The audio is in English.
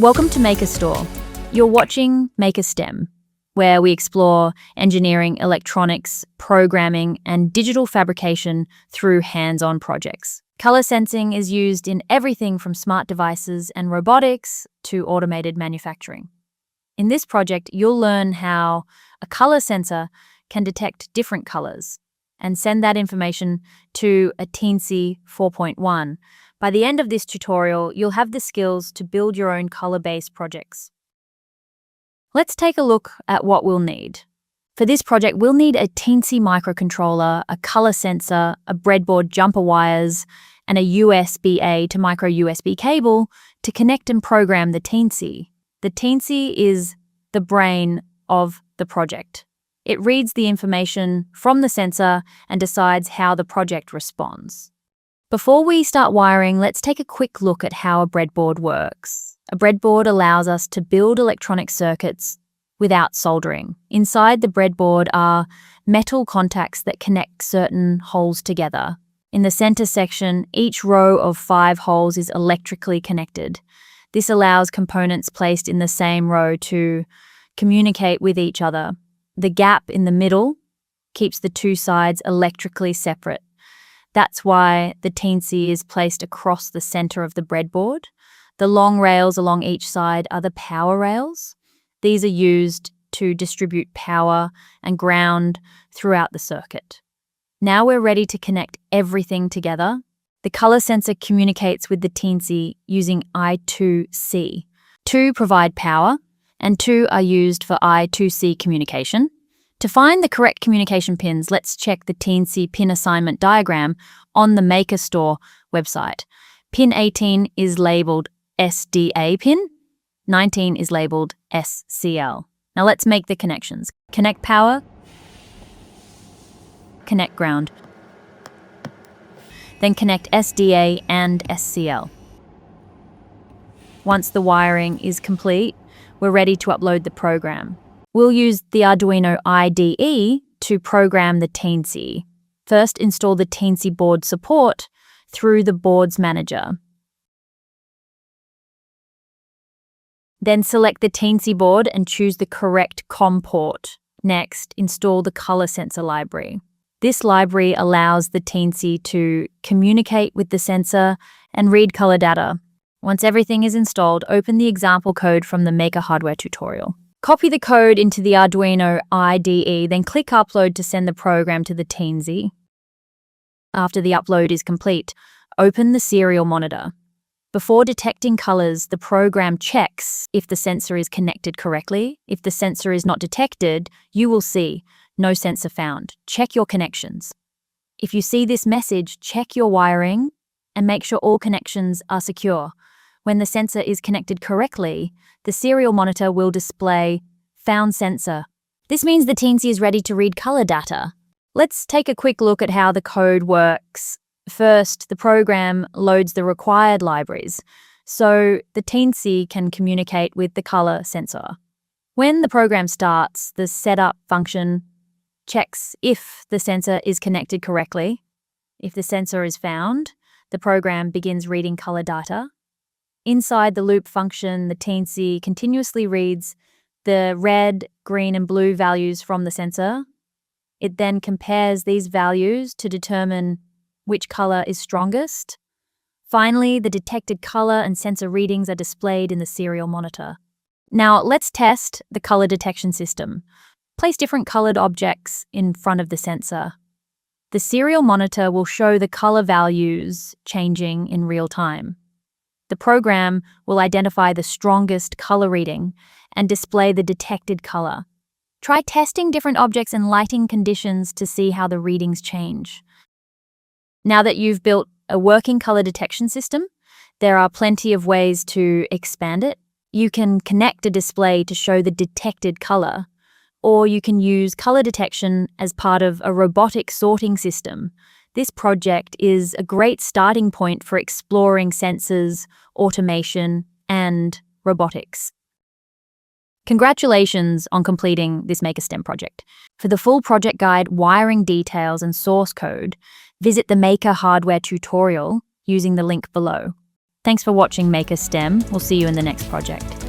Welcome to Maker Store. You're watching Maker STEM, where we explore engineering, electronics, programming, and digital fabrication through hands-on projects. Color sensing is used in everything from smart devices and robotics to automated manufacturing. In this project, you'll learn how a color sensor can detect different colors and send that information to a Teensy 4.1. By the end of this tutorial, you'll have the skills to build your own color-based projects. Let's take a look at what we'll need. For this project, we'll need a Teensy microcontroller, a color sensor, a breadboard, jumper wires, and a USB-A to micro USB cable to connect and program the Teensy. The Teensy is the brain of the project. It reads the information from the sensor and decides how the project responds. Before we start wiring, let's take a quick look at how a breadboard works. A breadboard allows us to build electronic circuits without soldering. Inside the breadboard are metal contacts that connect certain holes together. In the center section, each row of 5 holes is electrically connected. This allows components placed in the same row to communicate with each other. The gap in the middle keeps the two sides electrically separate. That's why the Teensy is placed across the center of the breadboard. The long rails along each side are the power rails. These are used to distribute power and ground throughout the circuit. Now we're ready to connect everything together. The color sensor communicates with the Teensy using I2C. 2 provide power, and 2 are used for I2C communication. To find the correct communication pins, let's check the Teensy pin assignment diagram on the Maker Store website. Pin 18 is labeled SDA pin, 19 is labeled SCL. Now let's make the connections. Connect power, connect ground, then connect SDA and SCL. Once the wiring is complete, we're ready to upload the program. We'll use the Arduino IDE to program the Teensy. First, install the Teensy board support through the board's manager. Then select the Teensy board and choose the correct COM port. Next, install the color sensor library. This library allows the Teensy to communicate with the sensor and read color data. Once everything is installed, open the example code from the Maker hardware tutorial. Copy the code into the Arduino IDE, then click Upload to send the program to the Teensy. After the upload is complete, open the serial monitor. Before detecting colors, the program checks if the sensor is connected correctly. If the sensor is not detected, you will see no sensor found. Check your connections. If you see this message, check your wiring and make sure all connections are secure. When the sensor is connected correctly, the serial monitor will display Found Sensor. This means the Teensy is ready to read color data. Let's take a quick look at how the code works. First, the program loads the required libraries, so the Teensy can communicate with the color sensor. When the program starts, the setup function checks if the sensor is connected correctly. If the sensor is found, the program begins reading color data. Inside the loop function, the Teensy continuously reads the red, green, and blue values from the sensor. It then compares these values to determine which color is strongest. Finally, the detected color and sensor readings are displayed in the serial monitor. Now, let's test the color detection system. Place different colored objects in front of the sensor. The serial monitor will show the color values changing in real time. The program will identify the strongest color reading and display the detected color. Try testing different objects in lighting conditions to see how the readings change. Now that you've built a working color detection system, there are plenty of ways to expand it. You can connect a display to show the detected color, or you can use color detection as part of a robotic sorting system. This project is a great starting point for exploring sensors, automation, and robotics. Congratulations on completing this Maker STEM project. For the full project guide, wiring details, and source code, visit the Maker hardware tutorial using the link below. Thanks for watching Maker STEM. We'll see you in the next project.